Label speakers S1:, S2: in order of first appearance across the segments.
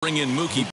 S1: Bring in Mookie.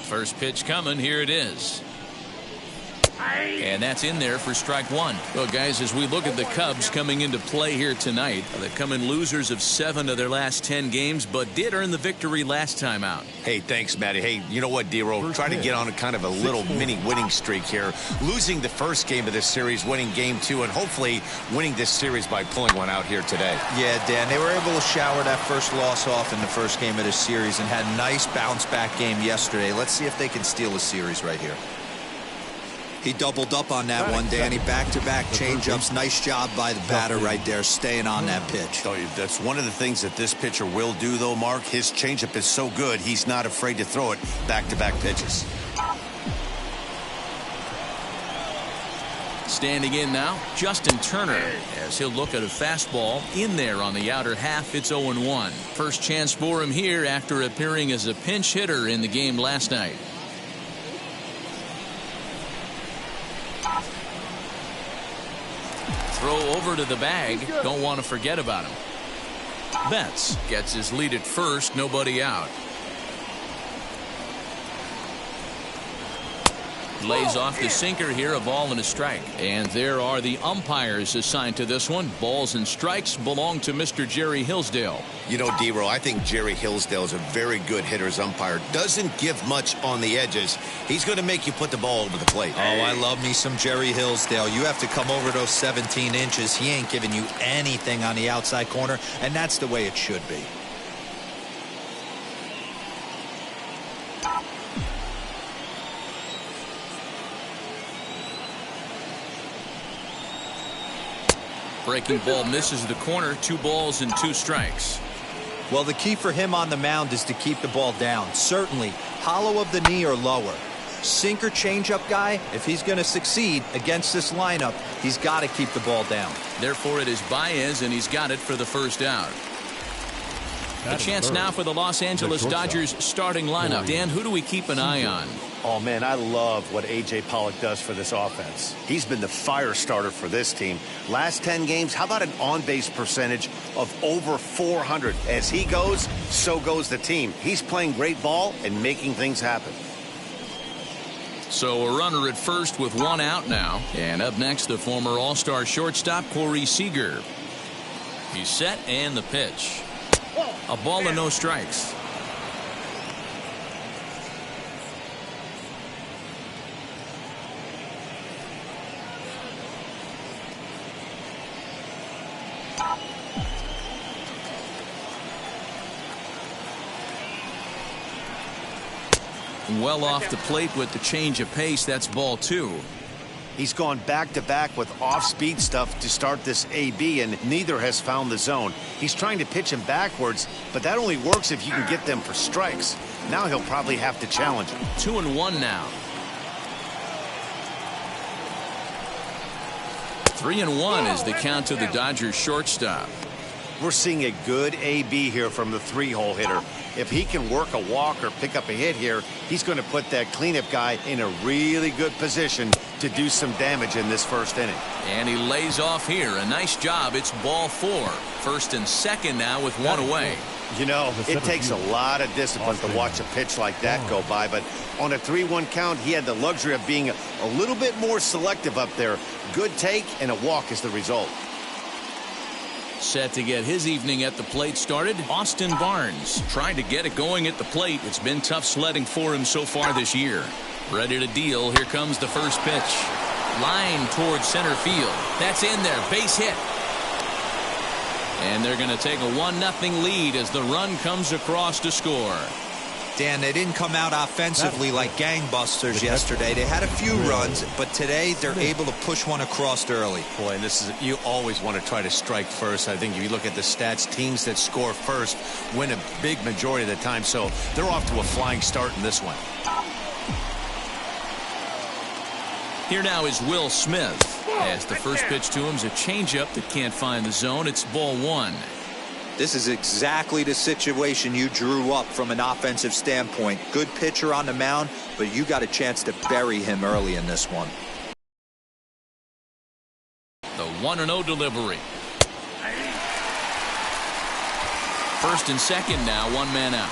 S1: First pitch coming. Here it is. And that's in there for strike one. Well, guys, as we look at the Cubs coming into play here tonight, they come in losers of 7 of their last 10 games, but did earn the victory last time out.
S2: Hey, thanks, Matty. Hey, you know what, D-Roll? Try to get on a kind of a little mini winning streak here. Losing the first game of this series, winning game 2, and hopefully winning this series by pulling one out here today.
S3: Yeah, Dan, they were able to shower that first loss off in the first game of this series and had a nice bounce-back game yesterday. Let's see if they can steal a series right here. He doubled up on that one, Danny. Back-to-back changeups. Nice job by the batter right there, staying on that pitch.
S2: That's one of the things that this pitcher will do, though, Mark. His changeup is so good, he's not afraid to throw it back-to-back pitches.
S1: Standing in now, Justin Turner, as he'll look at a fastball in there on the outer half. It's 0-1. First chance for him here after appearing as a pinch hitter in the game last night. Throw over to the bag. Don't want to forget about him. Betts gets his lead at first. Nobody out. Lays off the sinker here. A ball and a strike. And there are the umpires assigned to this one. Balls and strikes belong to Mr. Jerry Hillsdale.
S2: You know, D-Roll, I think Jerry Hillsdale is a very good hitter's umpire. Doesn't give much on the edges. He's going to make you put the ball over the plate.
S3: Oh, I love me some Jerry Hillsdale. You have to come over those 17 inches. He ain't giving you anything on the outside corner, and that's the way it should be.
S1: Breaking ball misses the corner. 2 balls and 2 strikes.
S3: Well, the key for him on the mound is to keep the ball down. Certainly, hollow of the knee or lower. Sinker changeup guy, if he's going to succeed against this lineup, he's got to keep the ball down.
S1: Therefore, it is Baez, and he's got it for the first out. A chance now for the Los Angeles Dodgers starting lineup. Dan, who do we keep an eye on?
S2: Oh, man, I love what A.J. Pollock does for this offense. He's been the fire starter for this team. Last 10 games, how about an on-base percentage of over 400? As he goes, so goes the team. He's playing great ball and making things happen.
S1: So a runner at first with 1 out now. And up next, the former All-Star shortstop, Corey Seager. He's set, and the pitch. A ball and no strikes. Well off the plate with the change of pace. That's ball 2.
S2: He's gone back-to-back with off-speed stuff to start this AB, and neither has found the zone. He's trying to pitch him backwards, but that only works if you can get them for strikes. Now he'll probably have to challenge him.
S1: 2-1 now. 3-1 is the count to the Dodgers shortstop.
S2: We're seeing a good AB here from the 3-hole hitter. If he can work a walk or pick up a hit here, he's going to put that cleanup guy in a really good position to do some damage in this first inning.
S1: And he lays off here. A nice job. It's ball 4. First and second now with one away.
S2: You know, it takes a lot of discipline to watch a pitch like that go by, but on a 3-1 count, he had the luxury of being a little bit more selective up there. Good take, and a walk is the result.
S1: Set to get his evening at the plate started, Austin Barnes. Trying to get it going at the plate. It's been tough sledding for him so far this year. Ready to deal. Here comes the first pitch. Line towards center field. That's in there. Base hit. And they're going to take a 1-0 lead as the run comes across to score.
S3: Dan, they didn't come out offensively like gangbusters yesterday. They had a few runs, but today they're able to push one across early.
S2: Boy, and this is, you always want to try to strike first. I think if you look at the stats, teams that score first win a big majority of the time, so they're off to a flying start in this one.
S1: Here now is Will Smith. As the first pitch to him is a changeup that can't find the zone. It's ball 1.
S3: This is exactly the situation you drew up from an offensive standpoint. Good pitcher on the mound, but you got a chance to bury him early in this one.
S1: The 1-0 delivery. First and second now, one man out.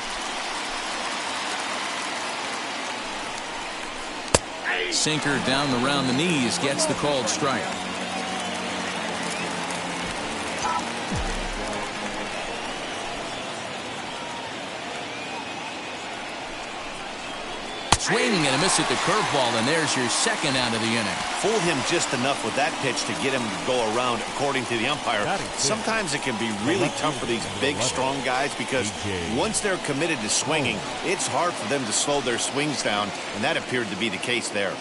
S1: Sinker down around the knees, gets the called strike. Swinging and a miss at the curveball, and there's your second out of the inning.
S2: Fooled him just enough with that pitch to get him to go around, according to the umpire. Sometimes it can be really tough for these big, strong guys because once they're committed to swinging, it's hard for them to slow their swings down, and that appeared to be the case there.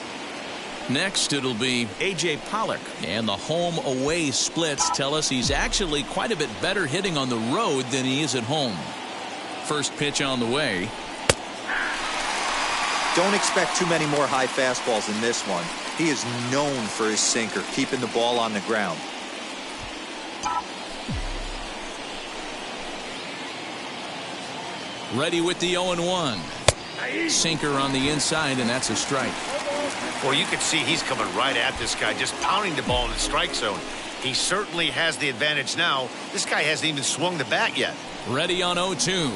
S1: Next, it'll be A.J. Pollock. And the home-away splits tell us he's actually quite a bit better hitting on the road than he is at home. First pitch on the way.
S3: Don't expect too many more high fastballs in this one. He is known for his sinker, keeping the ball on the ground.
S1: Ready with the 0-1. Sinker on the inside, and that's a strike.
S2: Well, you can see he's coming right at this guy, just pounding the ball in the strike zone. He certainly has the advantage now. This guy hasn't even swung the bat yet.
S1: Ready on 0-2.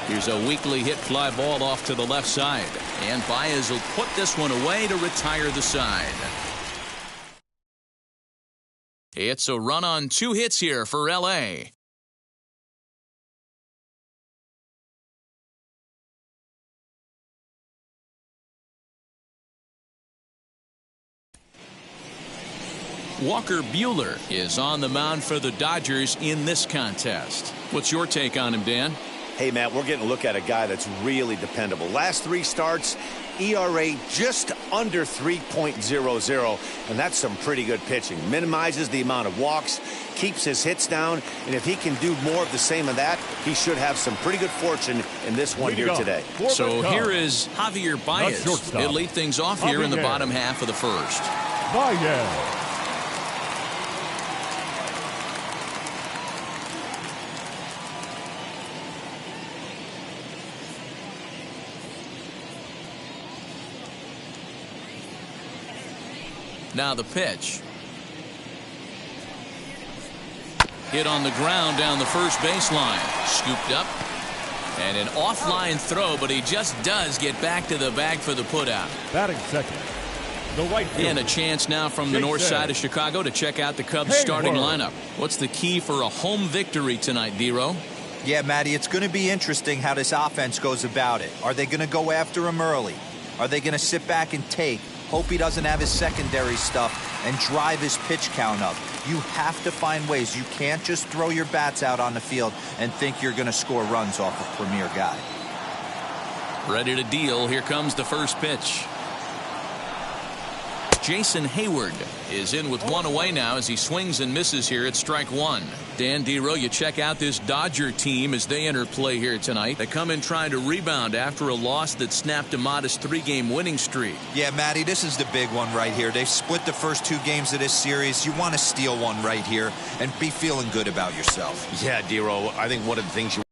S1: Here's a weakly hit fly ball off to the left side. And Baez will put this one away to retire the side. It's a run on 2 hits here for L.A. Walker Buehler is on the mound for the Dodgers in this contest. What's your take on him, Dan?
S2: Hey, Matt, we're getting a look at a guy that's really dependable. Last 3 starts, ERA just under 3.00, and that's some pretty good pitching. Minimizes the amount of walks, keeps his hits down, and if he can do more of the same of that, he should have some pretty good fortune in this one here today.
S1: So here is Javier Baez. He'll lead things off here in the bottom half of the first.
S4: Baez.
S1: Now the pitch. Hit on the ground down the first baseline. Scooped up. And an offline throw, but he just does get back to the bag for the putout.
S4: Batting second, the right fielder.
S1: And a chance now from the north side of Chicago to check out the Cubs starting lineup. What's the key for a home victory tonight, D-Row?
S3: Yeah, Matty, it's going to be interesting how this offense goes about it. Are they going to go after him early? Are they going to sit back and take? Hope he doesn't have his secondary stuff and drive his pitch count up. You have to find ways. You can't just throw your bats out on the field and think you're going to score runs off a premier guy.
S1: Ready to deal. Here comes the first pitch. Jason Hayward is in with one away now as he swings and misses here at strike one. Dan Dero, you check out this Dodger team as they enter play here tonight. They come in trying to rebound after a loss that snapped a modest 3-game winning streak.
S3: Yeah, Matty, this is the big one right here. They've split the first 2 games of this series. You want to steal one right here and be feeling good about yourself.
S2: Yeah, Dero, I think one of the things you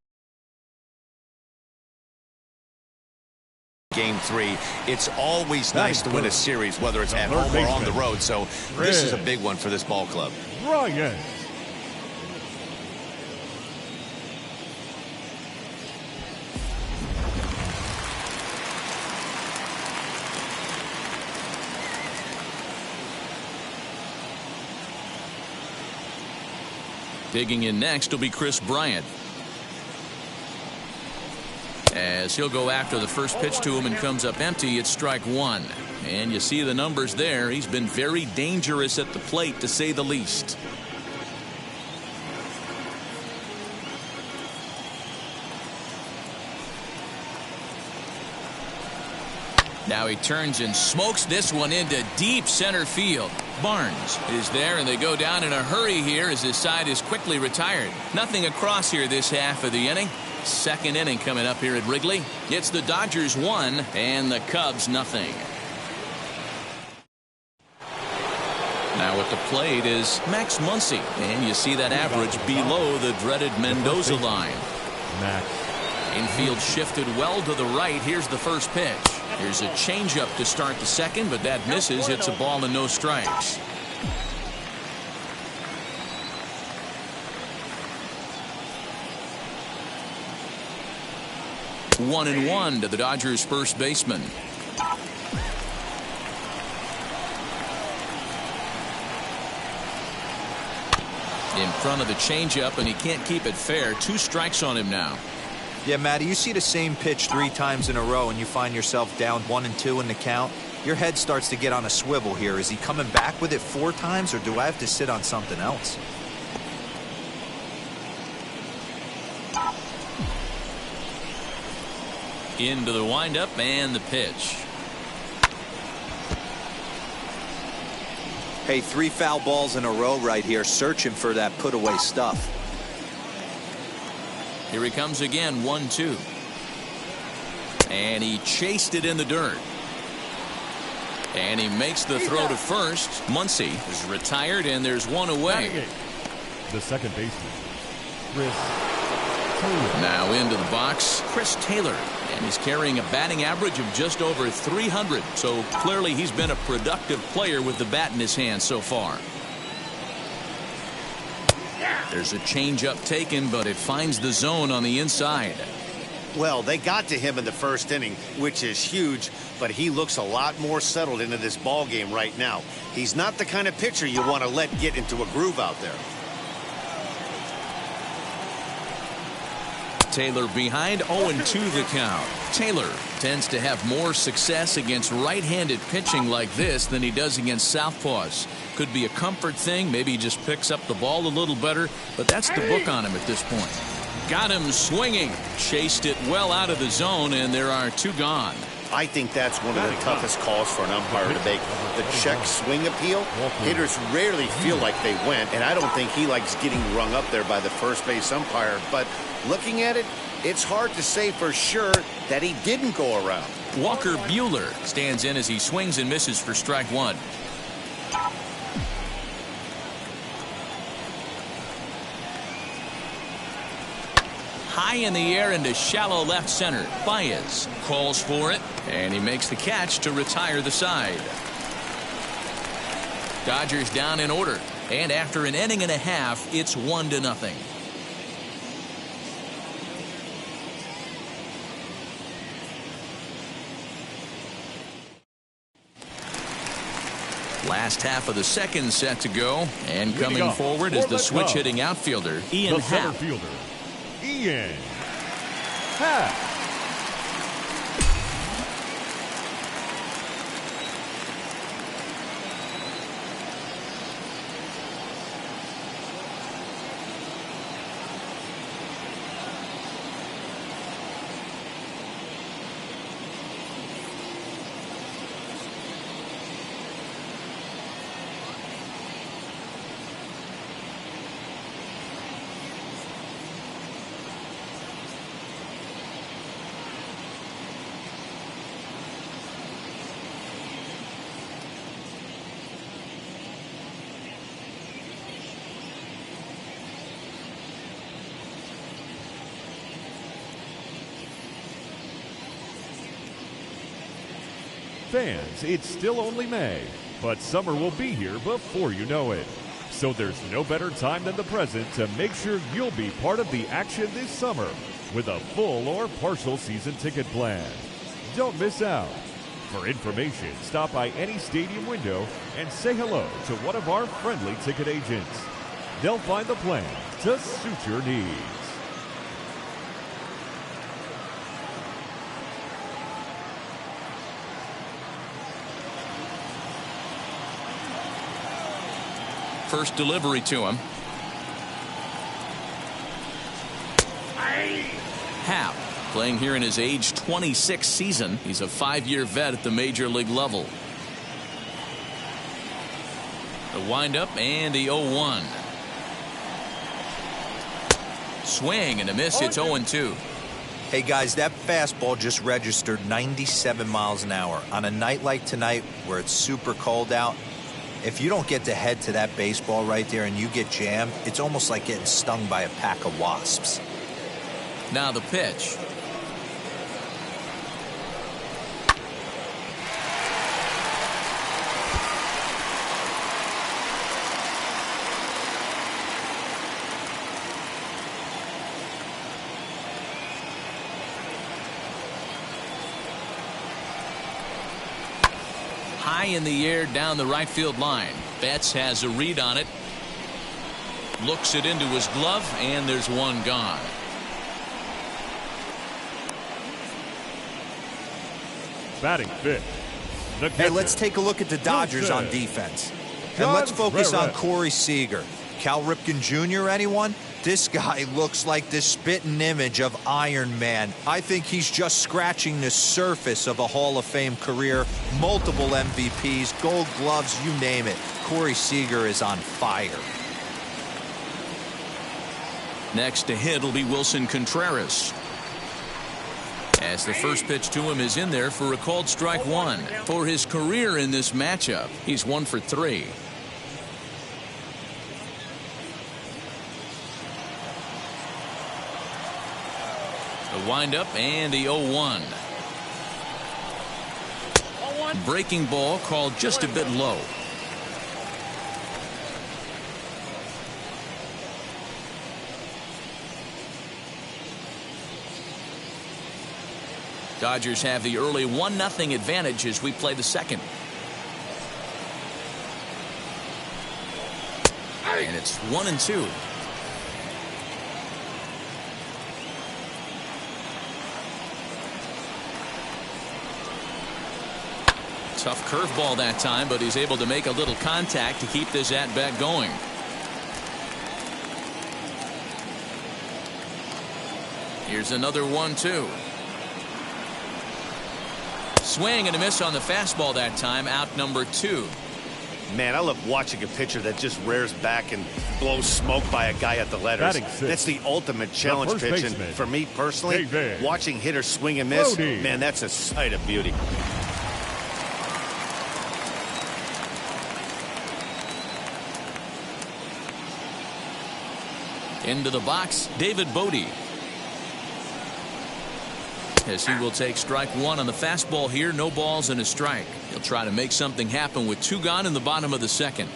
S2: Game 3, it's always nice to win a series, whether it's at home or on the road. So this is a big one for this ball club.
S4: Bryant.
S1: Digging in next will be Chris Bryant, as he'll go after the first pitch to him and comes up empty at strike one. And you see the numbers there. He's been very dangerous at the plate, to say the least. Now he turns and smokes this one into deep center field. Barnes is there, and they go down in a hurry here as his side is quickly retired. Nothing across here this half of the inning. Second inning coming up here at Wrigley. It's the Dodgers 1 and the Cubs nothing. Now at the plate is Max Muncy, and you see that average below the dreaded Mendoza line.
S4: Max.
S1: Infield shifted well to the right. Here's the first pitch. Here's a changeup to start the second, but that misses. It's a ball and no strikes. One and one to the Dodgers first baseman. In front of the changeup, and he can't keep it fair. 2 strikes on him now.
S3: Yeah, Matty, you see the same pitch 3 times in a row and you find yourself down 1 and 2 in the count. Your head starts to get on a swivel here. Is he coming back with it 4 times, or do I have to sit on something else?
S1: Into the windup and the pitch.
S3: Hey, 3 foul balls in a row right here, searching for that put away stuff.
S1: Here he comes again, 1-2. And he chased it in the dirt. And he makes the throw to first. Muncy is retired, and there's one away.
S4: The second baseman, Chris Taylor.
S1: Now into the box, Chris Taylor. And he's carrying a batting average of just over 300. So clearly he's been a productive player with the bat in his hand so far. There's a changeup taken, but it finds the zone on the inside.
S2: Well, they got to him in the first inning, which is huge, but he looks a lot more settled into this ball game right now. He's not the kind of pitcher you want to let get into a groove out there.
S1: Taylor behind, 0-2 the count. Taylor tends to have more success against right-handed pitching like this than he does against southpaws. Could be a comfort thing. Maybe he just picks up the ball a little better, but that's the book on him at this point. Got him swinging. Chased it well out of the zone, and there are 2 gone.
S2: I think that's one of the toughest calls for an umpire to make. The check swing appeal. Hitters rarely feel like they went, and I don't think he likes getting rung up there by the first base umpire. But looking at it, it's hard to say for sure that he didn't go around.
S1: Walker Buehler stands in as he swings and misses for strike one. High in the air into shallow left center. Baez calls for it, and he makes the catch to retire the side. Dodgers down in order, and after an inning and a half, it's 1-0. Last half of the second set to go, and coming forward is the switch-hitting outfielder, Ian Happ.
S4: Ian Happ. Fans, it's still only May, but summer will be here before you know it. So there's no better time than the present to make sure you'll be part of the action this summer with a full or partial season ticket plan. Don't miss out. For information, stop by any stadium window and say hello to one of our friendly ticket agents. They'll find the plan to suit your needs.
S1: First delivery to him. Happ, playing here in his age 26 season. He's a 5-year vet at the major league level. The windup and the 0-1. Swing and a miss. It's 0-2.
S3: Hey guys, that fastball just registered 97 miles an hour. On a night like tonight where it's super cold out, if you don't get to head to that baseball right there and you get jammed, it's almost like getting stung by a pack of wasps.
S1: Now the pitch. High in the air down the right field line. Betts has a read on it. Looks it into his glove, and there's one gone.
S4: Batting fifth.
S3: Hey, let's take a look at the Dodgers on defense. And let's focus on Corey Seager. Cal Ripken Jr., anyone? This guy looks like the spitting image of Iron Man. I think he's just scratching the surface of a Hall of Fame career. Multiple MVPs, Gold Gloves, you name it. Corey Seager is on fire.
S1: Next to hit will be Wilson Contreras. As the first pitch to him is in there for a called strike one. For his career in this matchup, he's 1 for 3. The windup and the 0-1. Breaking ball called just a bit low. Dodgers have the early 1-0 advantage as we play the second. And it's 1-2. Tough curveball that time, but he's able to make a little contact to keep this at-bat going. Here's another 1-2. Swing and a miss on the fastball that time. Out number 2.
S2: Man, I love watching a pitcher that just rears back and blows smoke by a guy at the letters. That's the ultimate challenge pitch. And for me personally, watching hitters swing and miss, man, that's a sight of beauty.
S1: Into the box, David Bodie. As he will take strike one on the fastball here. No balls and a strike. He'll try to make something happen with 2 gone in the bottom of the second.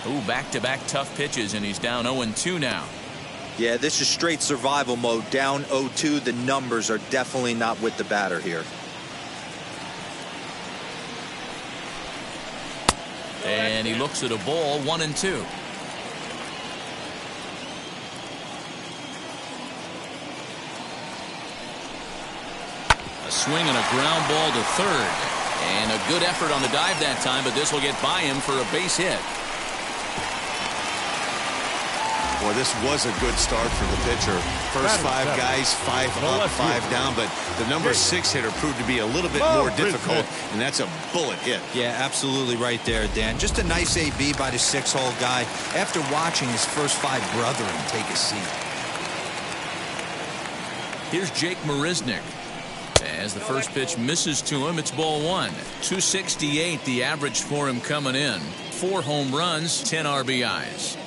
S1: Ooh, back-to-back tough pitches, and he's down 0-2 now.
S3: Yeah, this is straight survival mode. Down 0-2. The numbers are definitely not with the batter here.
S1: And he looks at a ball, 1-2. A swing and a ground ball to third. And a good effort on the dive that time, but this will get by him for a base hit.
S2: Boy, this was a good start for the pitcher. First 5 guys, 5 up, 5 down, but the number 6 hitter proved to be a little bit more difficult, and that's a bullet hit.
S3: Yeah, absolutely right there, Dan. Just a nice AB by the 6-hole guy after watching his first 5 brethren take a seat.
S1: Here's Jake Mariznick. As the first pitch misses to him, it's ball 1. 268 the average for him coming in. 4 home runs, 10 RBIs.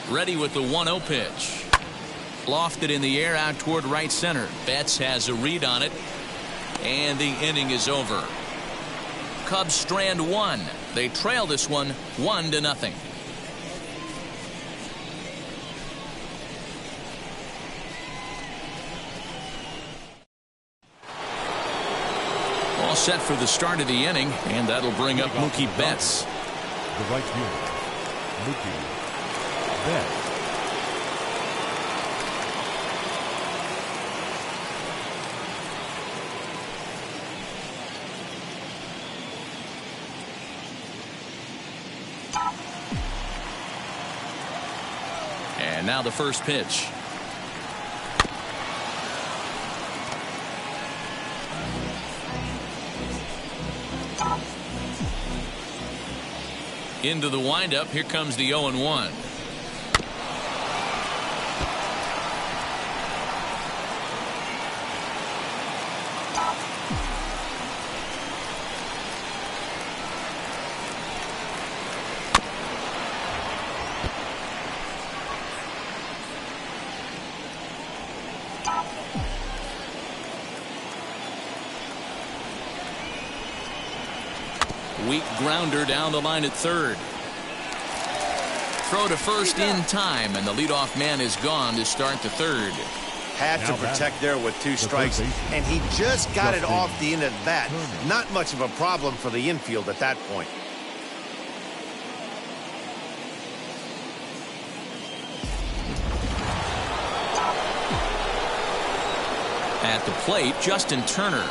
S1: Ready with the 1-0 pitch. Lofted in the air out toward right center. Betts has a read on it. And the inning is over. Cubs strand 1. They trail this one 1-0. All set for the start of the inning, and that'll bring up Mookie Betts.
S4: The right fielder, Mookie Betts.
S1: And now the first pitch. Into the windup. Here comes the 0-1. Weak grounder down the line at third. Throw to first in time, and the leadoff man is gone to start the third.
S2: Had to protect there with 2 strikes, and he just got it off the end of that. Not much of a problem for the infield at that point.
S1: At the plate, Justin Turner.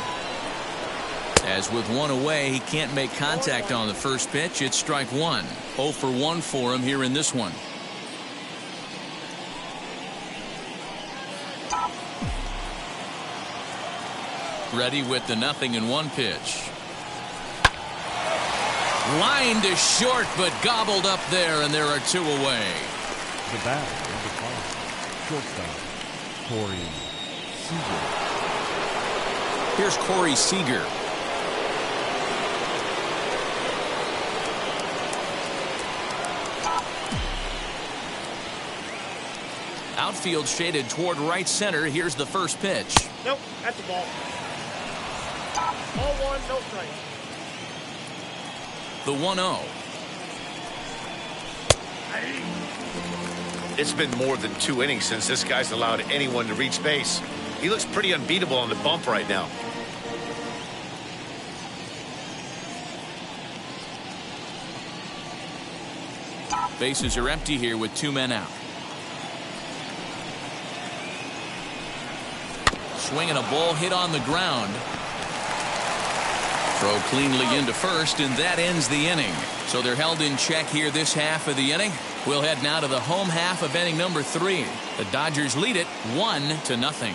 S1: As with 1 away, he can't make contact on the first pitch. It's strike 1. 0 for 1 for him here in this one. Ready with the 0-1 pitch. Line to short, but gobbled up there, and there are 2 away.
S4: The batter in the final, shortstop, Corey Seager.
S1: Here's Corey Seager. Outfield shaded toward right center. Here's the first pitch.
S5: Nope, that's the ball. Ball 1, no strike.
S1: The 1-0.
S2: It's been more than 2 innings since this guy's allowed anyone to reach base. He looks pretty unbeatable on the bump right now.
S1: Bases are empty here with 2 men out. Swinging a ball hit on the ground. Throw cleanly into first, and that ends the inning. So they're held in check here this half of the inning. We'll head now to the home half of inning number 3. The Dodgers lead it 1-0.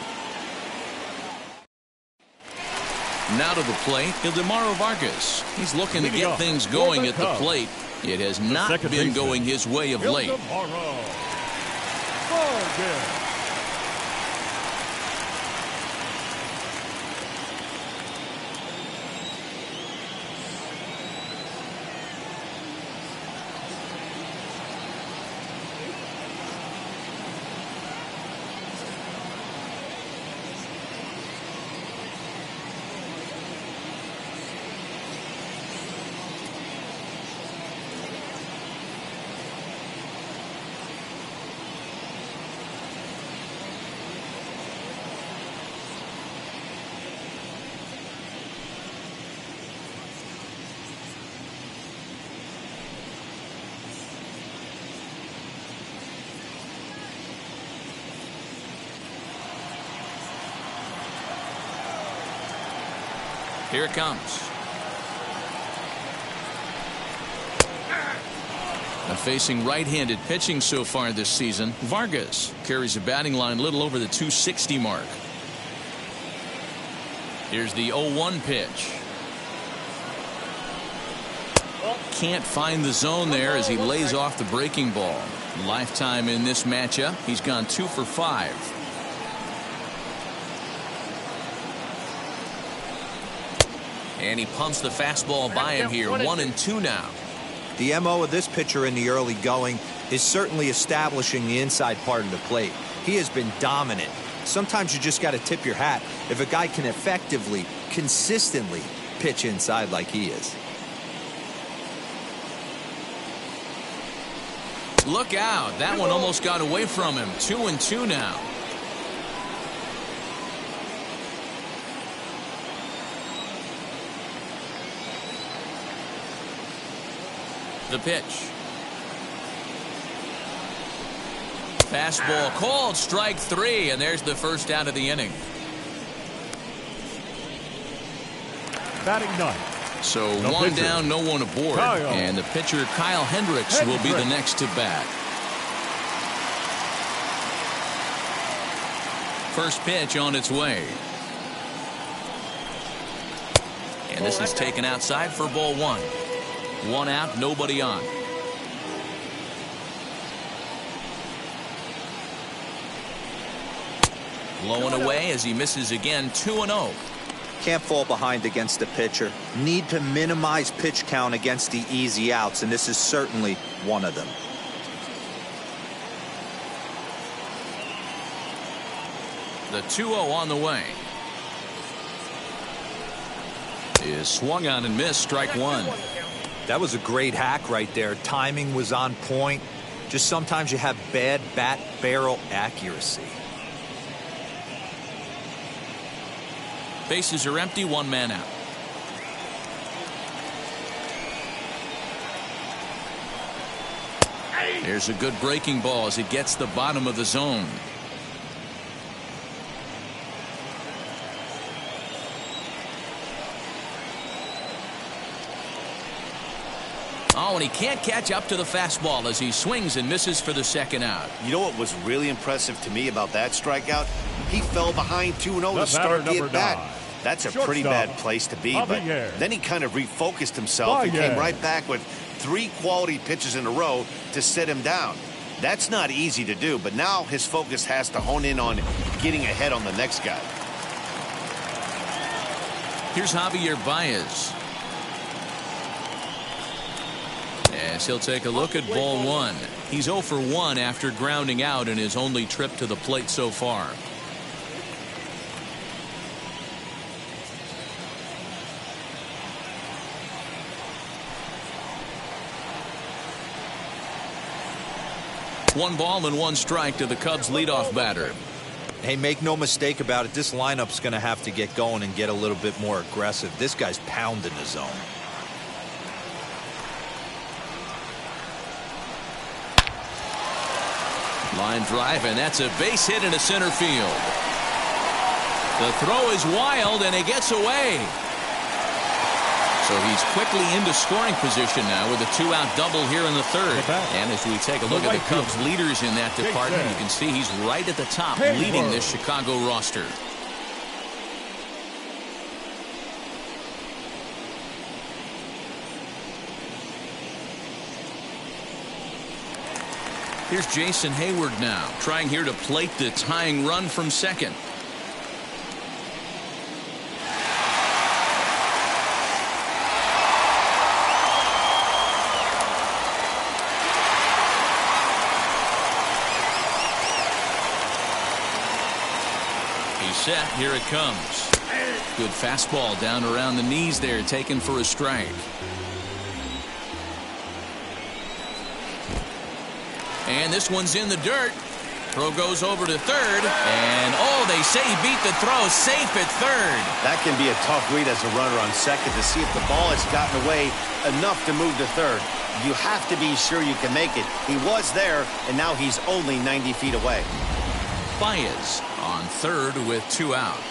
S1: Now to the plate, Ildemaro Vargas. He's looking to get things going at the plate. It has not been going his way of late. Here it comes. Now facing right-handed pitching so far this season, Vargas carries a batting line little over the 260 mark. Here's the 0-1 pitch. Can't find the zone there as he lays off the breaking ball. Lifetime in this matchup, he's gone 2 for 5. And he pumps the fastball by him here. 1-2 now.
S3: The MO of this pitcher in the early going is certainly establishing the inside part of the plate. He has been dominant. Sometimes you just got to tip your hat if a guy can effectively, consistently pitch inside like he is.
S1: Look out. That one almost got away from him. 2-2 now. The pitch. Fastball called, strike 3, and there's the first out of the inning.
S4: Batting ninth.
S1: So
S4: No
S1: one
S4: pitcher.
S1: down, no one aboard.
S4: Kyle.
S1: And the pitcher, Kyle Hendricks, will be the next to bat. First pitch on its way. And this is taken outside for ball 1. 1 out, nobody on. Low and away as he misses again. 2-0.
S3: Can't fall behind against the pitcher. Need to minimize pitch count against the easy outs, and this is certainly one of them.
S1: The 2-0 on the way. Is swung on and missed. Strike 1.
S3: That was a great hack right there. Timing was on point. Just sometimes you have bad bat barrel accuracy.
S1: Bases are empty. 1 man out. There's a good breaking ball as it gets the bottom of the zone. Oh, and he can't catch up to the fastball as he swings and misses for the second out.
S2: You know what was really impressive to me about that strikeout? He fell behind 2-0
S4: The
S2: to start the
S4: batter,
S2: at-bat.
S4: number 9.
S2: That's a
S4: Shortstop,
S2: pretty bad place to be, but
S4: Javier.
S2: then he kind of refocused himself and came right back with 3 quality pitches in a row to set him down. That's not easy to do, but now his focus has to hone in on getting ahead on the next guy.
S1: Here's Javier Baez. As he'll take a look at ball 1. He's 0 for 1 after grounding out in his only trip to the plate so far. One ball and 1 strike to the Cubs leadoff batter.
S3: Hey, make no mistake about it. This lineup's going to have to get going and get a little bit more aggressive. This guy's pounding the zone.
S1: Line drive, and that's a base hit into center field. The throw is wild, and it gets away. So he's quickly into scoring position now with a 2-out double here in the third. And as we take a look at the Cubs leaders in that department, you can see he's right at the top leading this Chicago roster. Here's Jason Hayward now, trying here to plate the tying run from second. He's set. Here it comes. Good fastball down around the knees there, taken for a strike. And this one's in the dirt. Throw goes over to third. And, oh, they say he beat the throw. Safe at third.
S2: That can be a tough read as a runner on second to see if the ball has gotten away enough to move to third. You have to be sure you can make it. He was there, and now he's only 90 feet away.
S1: Baez on third with 2 out.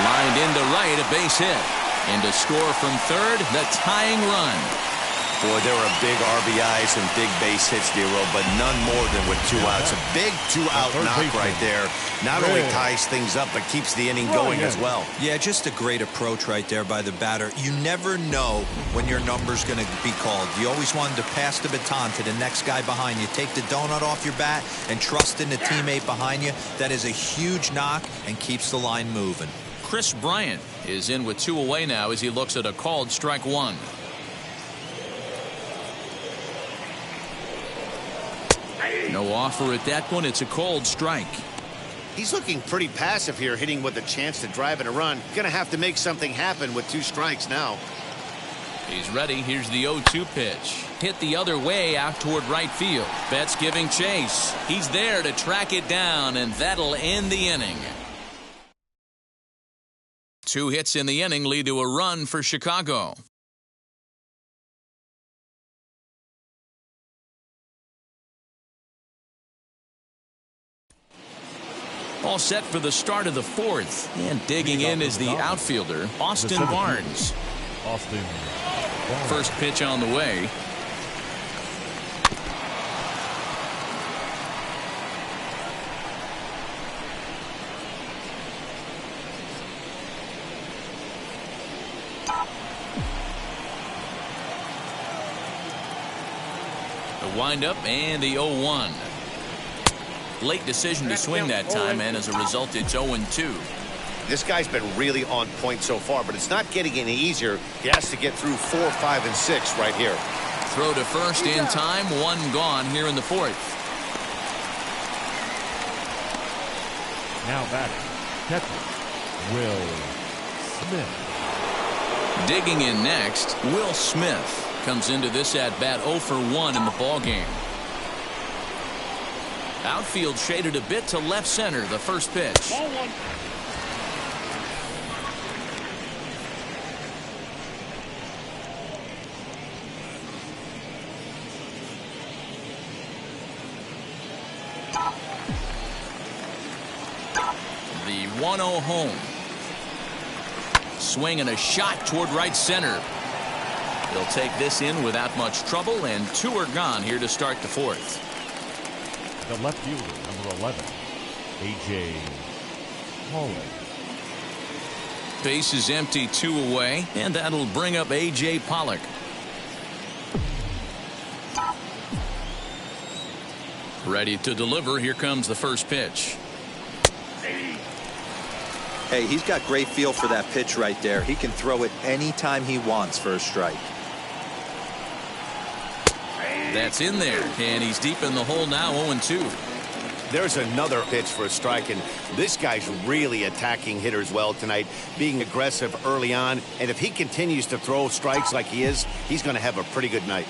S1: Lined into right, a base hit. And to score from third, the tying run.
S2: Boy, there were big RBIs and big base hits, Dero, but none more than with 2 outs. A big 2-out knock right there. Not only ties things up, but keeps the inning going as well.
S3: Yeah, just a great approach right there by the batter. You never know when your number's going to be called. You always wanted to pass the baton to the next guy behind you. Take the donut off your bat and trust in the teammate behind you. That is a huge knock and keeps the line moving.
S1: Chris Bryant is in with 2 away now as he looks at a called strike 1. No offer at that one. It's a called strike.
S2: He's looking pretty passive here, hitting with a chance to drive in a run. Going to have to make something happen with 2 strikes now.
S1: He's ready. Here's the 0-2 pitch. Hit the other way out toward right field. Betts giving chase. He's there to track it down, and that'll end the inning. 2 hits in the inning lead to a run for Chicago. All set for the start of the 4th. And digging in is the outfielder, Austin Barnes. First pitch on the way. The windup and the 0-1. Late decision to swing that time, and as a result, it's 0-2.
S2: This guy's been really on point so far, but it's not getting any easier. He has to get through 4, 5, and 6 right here.
S1: Throw to first in time. 1 gone here in the 4th.
S4: Now batting, catcher, Will Smith.
S1: Digging in next, Will Smith comes into this at-bat 0 for 1 in the ballgame. Outfield shaded a bit to left center. The first pitch.
S5: Ball 1.
S1: The 1-0 home. Swing and a shot toward right center. They'll take this in without much trouble, and 2 are gone here to start the 4th.
S4: The left fielder, number 11, A.J. Pollock.
S1: Base is empty, 2 away, and that'll bring up A.J. Pollock. Ready to deliver. Here comes the first pitch.
S3: Hey, he's got great feel for that pitch right there. He can throw it anytime he wants for a strike.
S1: That's in there, and he's deep in the hole now, 0-2.
S2: There's another pitch for a strike, and this guy's really attacking hitters well tonight, being aggressive early on, and if he continues to throw strikes like he is, he's going to have a pretty good night.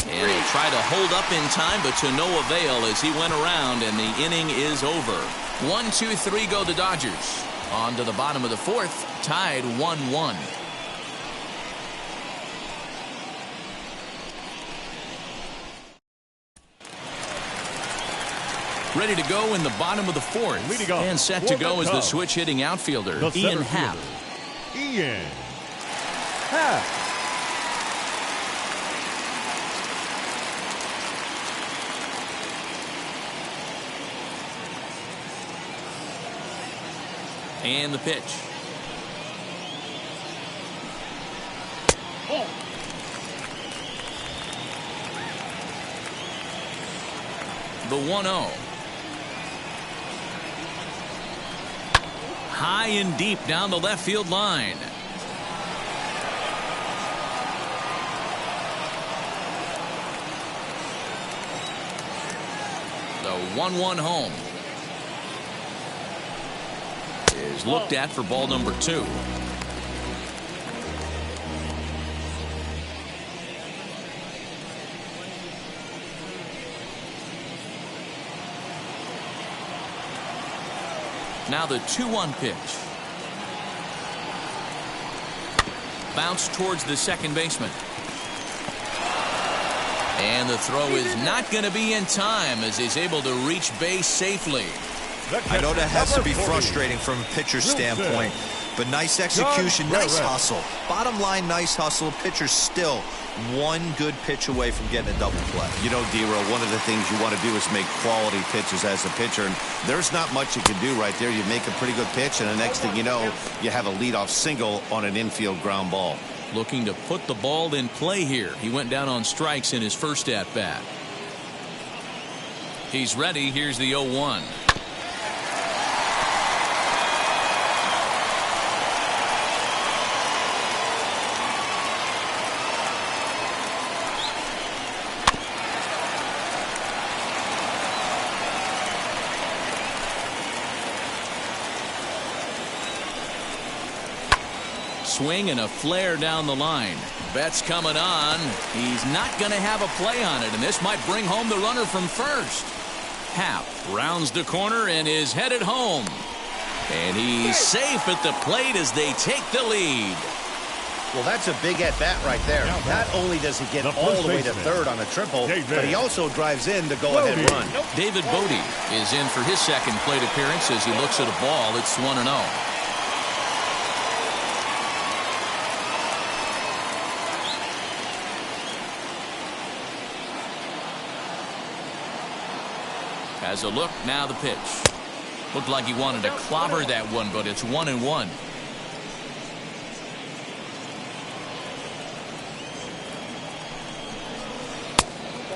S1: And he'll try to hold up in time, but to no avail as he went around, and the inning is over. 1, 2, 3 go the Dodgers. On to the bottom of the 4th, tied 1-1. Ready to go in the bottom of the 4th. And set to go is the switch-hitting outfielder, Ian Happ.
S4: Ian Happ.
S1: And the pitch. The 1-0. High and deep down the left field line. The 1-1 home is looked at for ball number 2. Now the 2-1 pitch. Bounce towards the second baseman. And the throw is not going to be in time as he's able to reach base safely.
S3: I know that has to be frustrating from a pitcher's standpoint. But nice execution, nice
S4: right.
S3: hustle. Bottom line, nice hustle. Pitcher's still one good pitch away from getting a double play.
S2: You know, D-Roll, one of the things you want to do is make quality pitches as a pitcher, and there's not much you can do right there. You make a pretty good pitch, and the next thing you know, you have a leadoff single on an infield ground ball.
S1: Looking to put the ball in play here. He went down on strikes in his first at-bat. He's ready. Here's the 0-1. Swing and a flare down the line. Betts coming on. He's not going to have a play on it, and this might bring home the runner from first. Happ rounds the corner and is headed home. And he's safe at the plate as they take the lead.
S2: Well, that's a big at-bat right there. Not only does he get all the way to third on a triple, but he also drives in the go-ahead run.
S1: David Bodie is in for his second plate appearance as he looks at a ball. It's 1-0. Has a look, now the pitch. Looked like he wanted to clobber that one, but it's 1-1.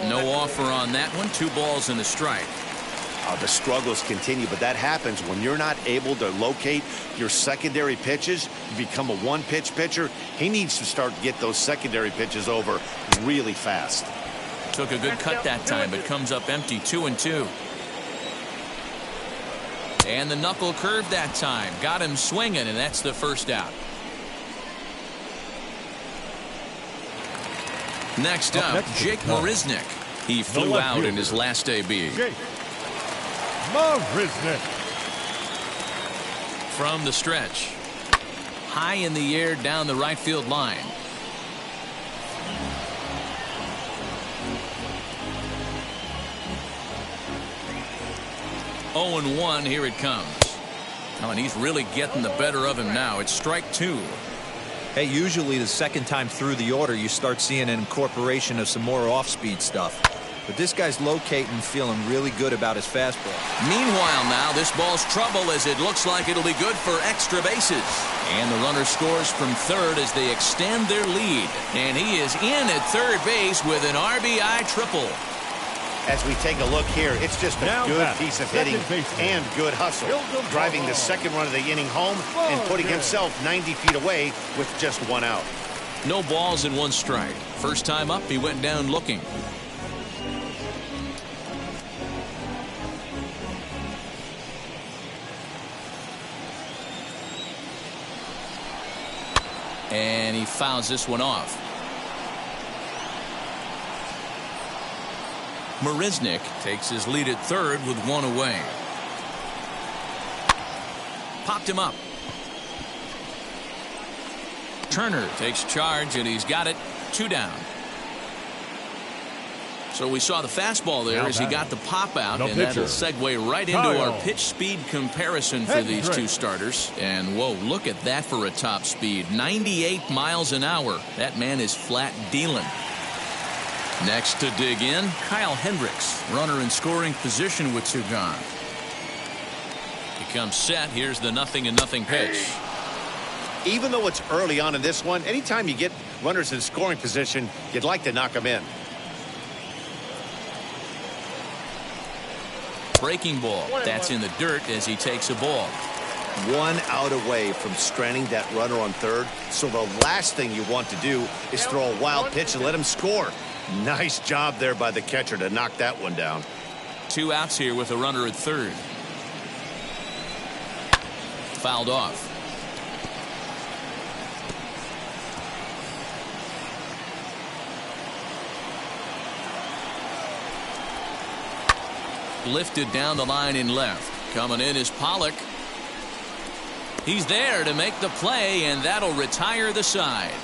S1: No offer on that one. 2 balls and a strike.
S2: The struggles continue, but that happens when you're not able to locate your secondary pitches. You become a one-pitch pitcher. He needs to start to get those secondary pitches over really fast.
S1: Took a good cut that time, but comes up empty. 2-2. And the knuckle curve that time. Got him swinging, and that's the first out. Next up, Jake Mariznick. He flew out in his last debut.
S4: Jake Mariznick.
S1: From the stretch. High in the air down the right field line. Oh, 0-1, here it comes. Oh, and he's really getting the better of him now. It's strike 2.
S3: Hey, usually the second time through the order, you start seeing an incorporation of some more off-speed stuff. But this guy's locating, feeling really good about his fastball.
S1: Meanwhile now, this ball's trouble as it looks like it'll be good for extra bases. And the runner scores from third as they extend their lead. And he is in at third base with an RBI triple.
S2: As we take a look here, it's just a good piece of hitting and good hustle. Driving the second run of the inning home and putting himself 90 feet away with just 1 out.
S1: No balls and 1 strike. First time up, he went down looking. And he fouls this one off. Mariznick takes his lead at third with 1 away. Popped him up. Turner takes charge, and he's got it. 2 down. So we saw the fastball there as he got the pop out, and that'll segue right into our pitch speed comparison for these two starters. And whoa, look at that for a top speed. 98 miles an hour. That man is flat dealing. Next to dig in, Kyle Hendricks, runner in scoring position with 2 gone. He comes set. Here's the 0-0 pitch.
S2: Even though it's early on in this one, anytime you get runners in scoring position, you'd like to knock them in.
S1: Breaking ball. That's in the dirt as he takes a ball.
S2: 1 out away from stranding that runner on third. So the last thing you want to do is throw a wild pitch and let him score. Nice job there by the catcher to knock that one down.
S1: 2 outs here with a runner at third. Fouled off. Lifted down the line in left. Coming in is Pollock. He's there to make the play, and that'll retire the side.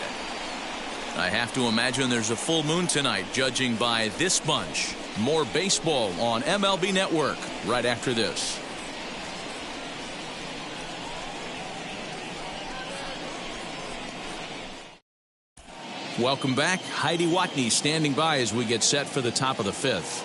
S1: I have to imagine there's a full moon tonight, judging by this bunch. More baseball on MLB Network right after this. Welcome back. Heidi Watney standing by as we get set for the top of the fifth.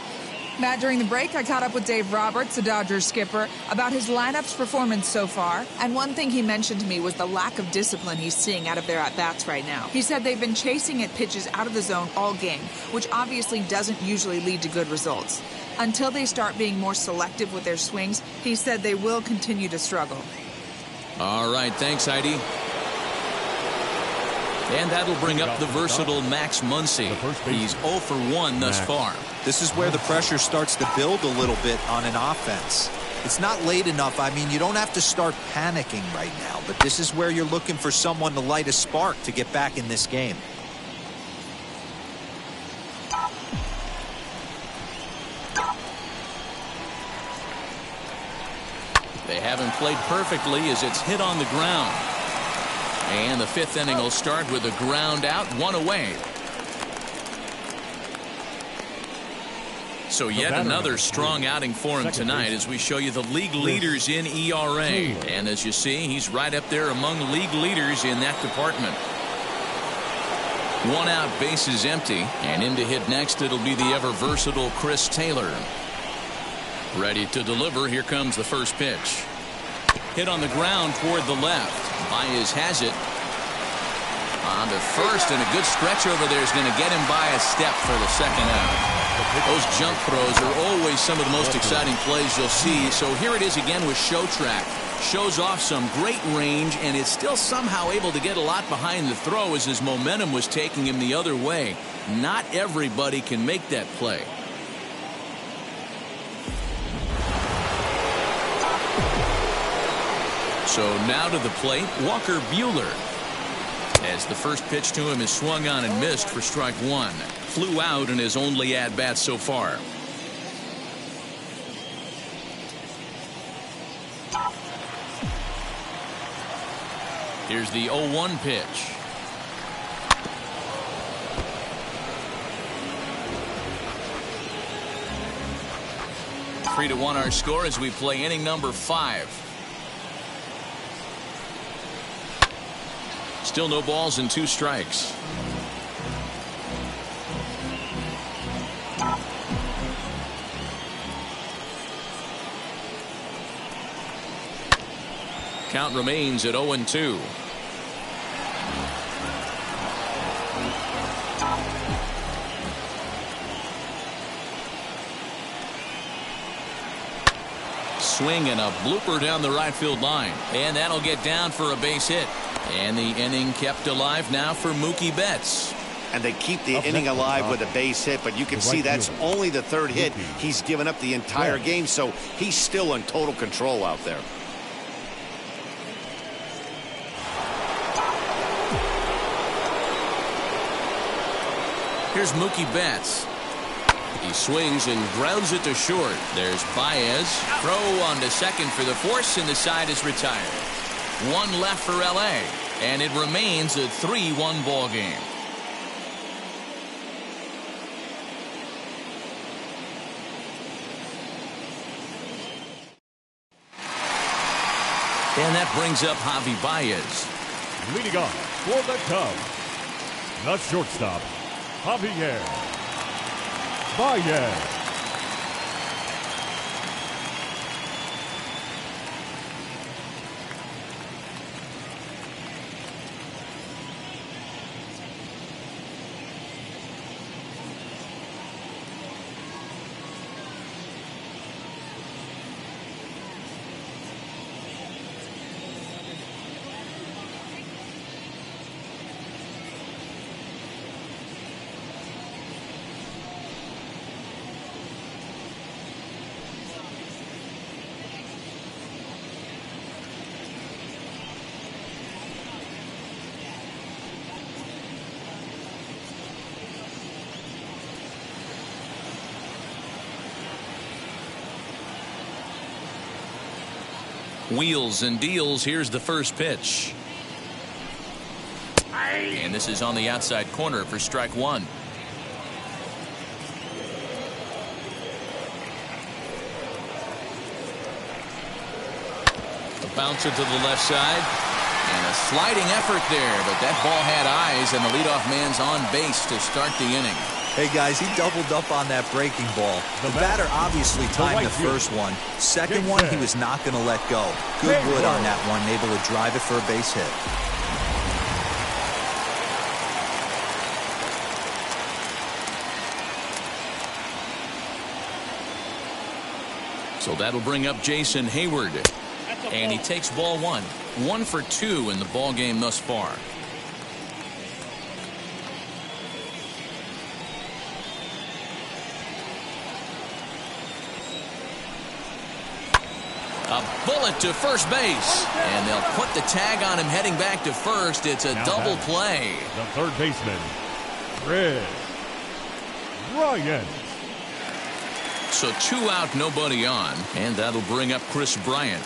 S6: Matt, during the break, I caught up with Dave Roberts, the Dodgers skipper, about his lineup's performance so far. And one thing he mentioned to me was the lack of discipline he's seeing out of their at-bats right now. He said they've been chasing at pitches out of the zone all game, which obviously doesn't usually lead to good results. Until they start being more selective with their swings, he said they will continue to struggle.
S1: All right, thanks, Heidi. And that'll bring up the versatile Max Muncy. He's 0 for 1 thus far.
S3: This is where the pressure starts to build a little bit on an offense. It's not late enough. I mean, you don't have to start panicking right now, but this is where you're looking for someone to light a spark to get back in this game.
S1: They haven't played perfectly as it's hit on the ground. And the fifth inning will start with a ground out, 1 away. So yet another strong outing for him tonight as we show you the league leaders in ERA. And as you see, he's right up there among league leaders in that department. 1 out, bases empty. And in to hit next, it'll be the ever versatile Chris Taylor. Ready to deliver. Here comes the first pitch. Hit on the ground toward the left. Baez has it. On to first, and a good stretch over there is going to get him by a step for the second out. Those jump throws are always some of the most exciting plays you'll see. So here it is again with Show Track. Shows off some great range, and is still somehow able to get a lot behind the throw as his momentum was taking him the other way. Not everybody can make that play. So now to the plate, Walker Buehler. As the first pitch to him is swung on and missed for strike 1. Flew out in his only at-bat so far. Here's the 0-1 pitch. Three to 1 our score as we play inning number 5. Still no balls and 2 strikes. Count remains at 0-2. Swing and a blooper down the right field line. And that'll get down for a base hit. And the inning kept alive now for Mookie Betts.
S2: And they keep the inning alive with a base hit, but you can see that's only the 3rd hit. He's given up the entire game, so he's still in total control out there.
S1: Here's Mookie Betts. He swings and grounds it to short. There's Baez. Throw on to second for the force, and the side is retired. 1 left for LA, and it remains a 3-1 ball game. And that brings up Javi Baez.
S4: Leading off for the Cubs, the shortstop, Javier Baez.
S1: Wheels and deals. Here's the first pitch. And this is on the outside corner for strike 1. A bouncer to the left side. And a A sliding effort there, but that ball had eyes, and the leadoff man's on base to start the inning.
S3: Hey, guys, he doubled up on that breaking ball. The batter obviously timed the first one. Second one, he was not going to let go. Good wood on that one, able to drive it for a base hit.
S1: So that'll bring up Jason Hayward. And he takes ball one. 1 for 2 in the ball game thus far. A bullet to first base. And they'll put the tag on him heading back to first. It's a double play.
S4: The third baseman, Bryant.
S1: So 2 out, nobody on. And that'll bring up Chris Bryant.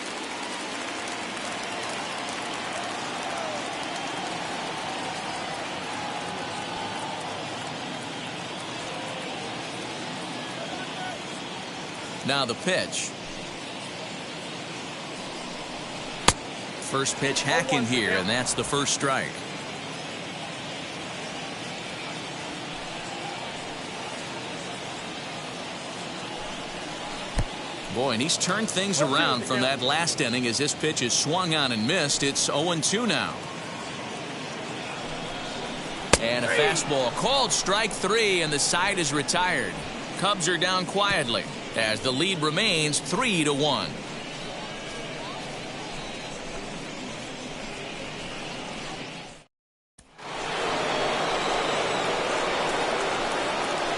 S1: Now the pitch. First pitch hacking here, and that's the first strike. Boy, and he's turned things around from that last inning as this pitch is swung on and missed. It's 0-2 now. And a fastball called strike 3, and the side is retired. Cubs are down quietly as the lead remains 3-1.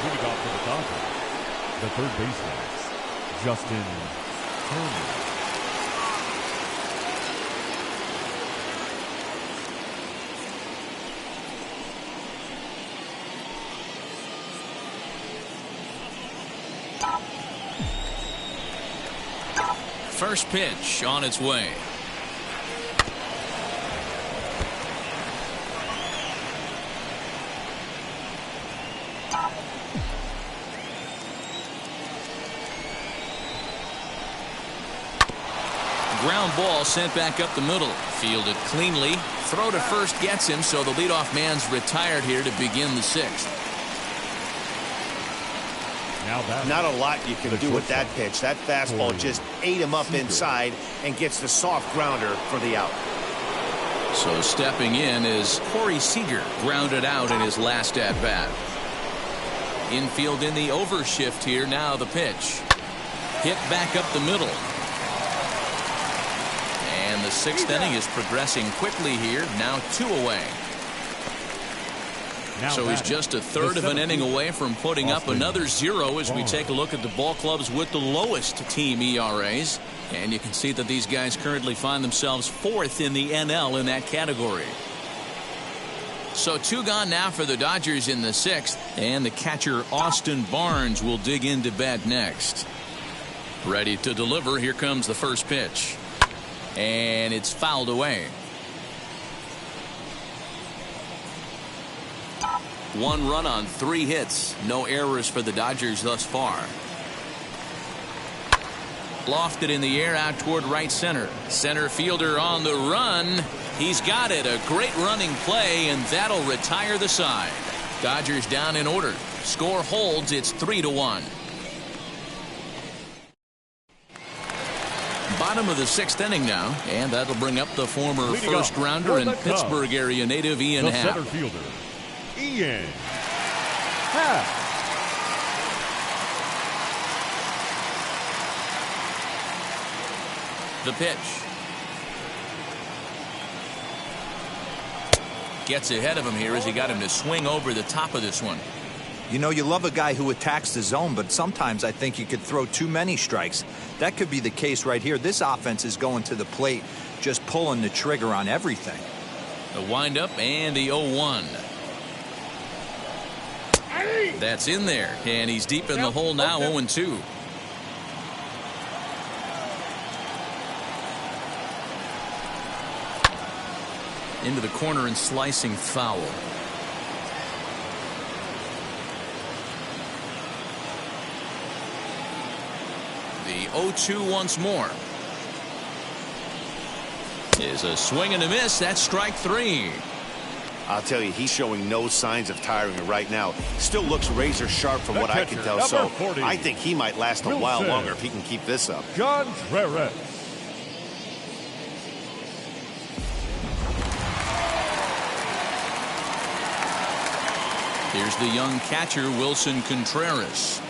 S4: Leading off for the Dodgers, the third baseman, Justin Turner.
S1: First pitch on its way. Ground ball sent back up the middle. Fielded cleanly. Throw to first gets him, so the leadoff man's retired here to begin the 6th.
S2: Not a lot you can do with that pitch. That fastball just ate him up inside and gets the soft grounder for the out.
S1: So stepping in is Corey Seager, grounded out in his last at-bat. Infield in the overshift here. Now the pitch. Hit back up the middle. And the 6th inning is progressing quickly here. Now 2 away. So he's just a third of an inning away from putting up another 0 as we take a look at the ball clubs with the lowest team ERAs. And you can see that these guys currently find themselves 4th in the NL in that category. So 2 gone now for the Dodgers in the 6th. And the catcher Austin Barnes will dig into bat next. Ready to deliver. Here comes the first pitch. And it's fouled away. 1 run on 3 hits. No errors for the Dodgers thus far. Lofted in the air out toward right center. Center fielder on the run. He's got it. A great running play, and that'll retire the side. Dodgers down in order. Score holds. It's 3-1. Bottom of the 6th inning now, and that'll bring up the former first rounder and Pittsburgh area native Ian Happ.
S4: Center fielder, Ian Happ.
S1: The pitch. Gets ahead of him here as he got him to swing over the top of this one.
S3: You know, you love a guy who attacks the zone, but sometimes I think you could throw too many strikes. That could be the case right here. This offense is going to the plate, just pulling the trigger on everything.
S1: The windup and the 0-1. That's in there, and he's deep in the hole now, 0-2. Into the corner and slicing foul. The 0-2 once more. Is a swing and a miss. That's strike 3.
S2: I'll tell you, he's showing no signs of tiring right now. Still looks razor sharp from what I can tell. So
S4: 40,
S2: I think he might last a while longer if he can keep this up.
S4: Contreras.
S1: Here's the young catcher, Wilson Contreras.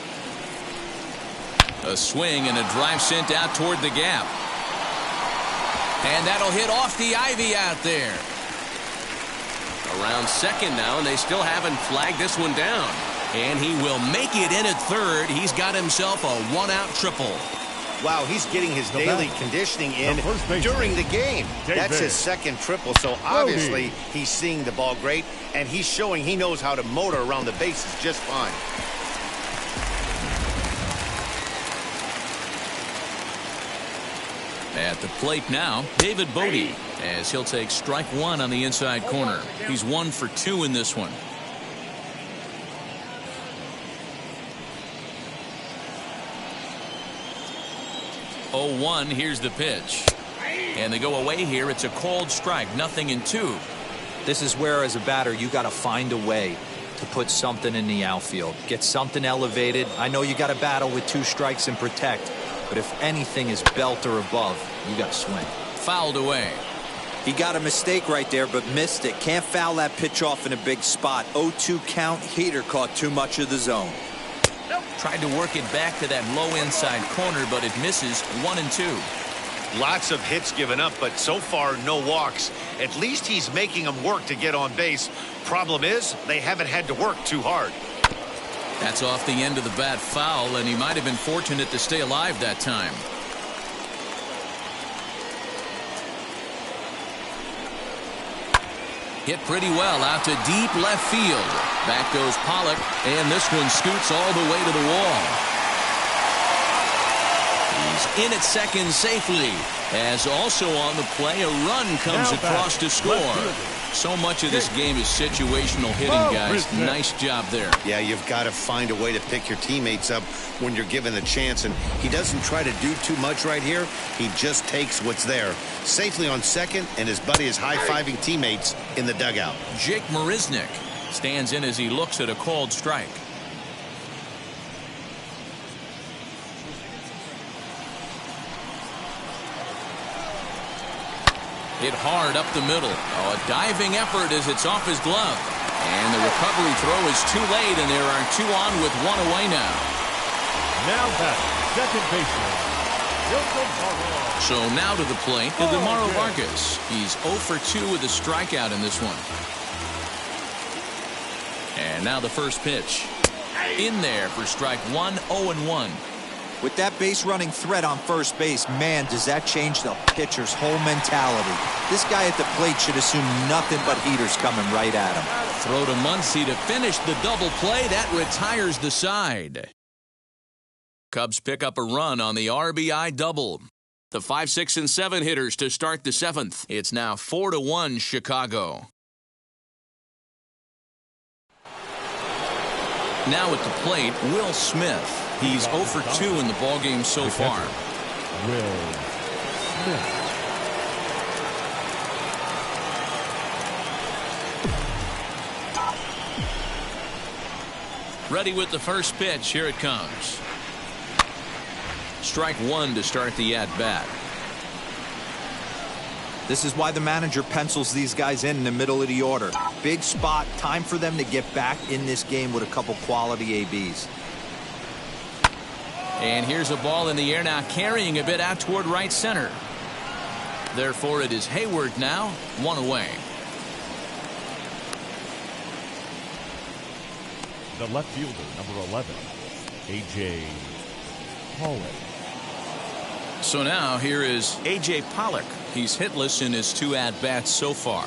S1: A swing and a drive sent out toward the gap. And that'll hit off the ivy out there. Around second now, and they still haven't flagged this one down. And he will make it in at third. He's got himself a one-out triple.
S2: Wow, he's getting his daily conditioning in during the game. That's his second triple, so obviously he's seeing the ball great, and he's showing he knows how to motor around the bases just fine.
S1: At the plate now, David Bodie, as he'll take strike 1 on the inside corner. He's 1 for 2 in this one. Oh, 1, here's the pitch. And they go away here. It's a called strike, 0-2.
S3: This is where, as a batter, you got to find a way to put something in the outfield. Get something elevated. I know you got to battle with 2 strikes and protect, but if anything is belt or above, you got to swing.
S1: Fouled away.
S3: He got a mistake right there, but missed it. Can't foul that pitch off in a big spot. 0-2 count. Heater caught too much of the zone.
S1: Tried to work it back to that low inside corner, but it misses. 1-2.
S2: Lots of hits given up, but so far no walks. At least he's making them work to get on base. Problem is, they haven't had to work too hard.
S1: That's off the end of the bat foul, and he might have been fortunate to stay alive that time. Hit pretty well out to deep left field. Back goes Pollock, and this one scoots all the way to the wall. He's in at second safely, as also on the play a run comes across to score. So much of this game is situational hitting, guys. Nice job there.
S2: Yeah, you've got to find a way to pick your teammates up when you're given the chance, and he doesn't try to do too much right here. He just takes what's there. Safely on second, and his buddy is high-fiving teammates in the dugout.
S1: Jake Mariznick stands in as he looks at a called strike. Hit hard up the middle. Oh, a diving effort as it's off his glove. And the recovery throw is too late, and there are 2 on with 1 away now.
S4: Now back, second baseman.
S1: So now to the plate, Demaro Vargas. He's 0 for 2 with a strikeout in this one. And now the first pitch. In there for strike 1, 0-1.
S3: With that base running threat on first base, man, does that change the pitcher's whole mentality. This guy at the plate should assume nothing but heaters coming right at him.
S1: Throw to Muncy to finish the double play. That retires the side. Cubs pick up a run on the RBI double. The 5, 6, and 7 hitters to start the 7th. It's now 4-1 Chicago. Now at the plate, Will Smith. He's 0 for 2 in the ballgame so far.
S4: Will Smith.
S1: Ready with the first pitch. Here it comes. Strike 1 to start the at-bat.
S3: This is why the manager pencils these guys in the middle of the order. Big spot. Time for them to get back in this game with a couple quality ABs.
S1: And here's a ball in the air now, carrying a bit out toward right center. Therefore, it is Hayward now, 1 away.
S4: The left fielder, number 11, A.J. Pollock.
S1: So now here is A.J. Pollock. He's hitless in his 2 at-bats so far.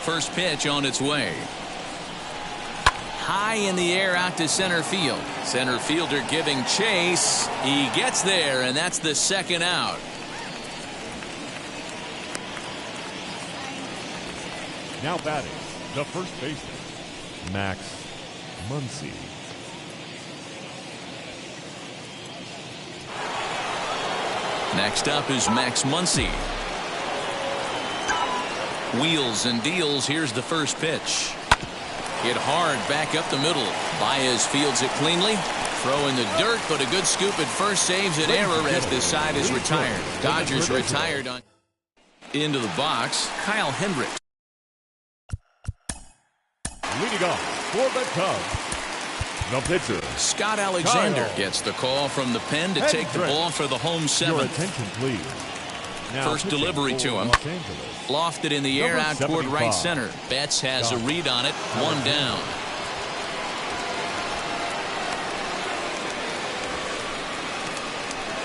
S1: First pitch on its way. High in the air out to center field. Center fielder giving chase. He gets there, and that's the 2nd out.
S4: Now batting, the first baseman, Max Muncy.
S1: Next up is Max Muncy. Wheels and deals. Here's the first pitch. Hit hard back up the middle. Baez fields it cleanly. Throw in the dirt, but a good scoop at first saves an error as this side is retired. Dodgers retired on into the box. Kyle Hendricks.
S4: Leading off for the Cubs, the pitcher,
S1: Scott Alexander gets the call from the pen to take the ball for the home
S4: Your
S1: seventh.
S4: attention, please. Now
S1: First
S4: pitching
S1: delivery
S4: for
S1: to him.
S4: Los Angeles,
S1: Lofted in the air
S4: Number
S1: out toward right
S4: 75.
S1: center. Betts has a read on it. One down.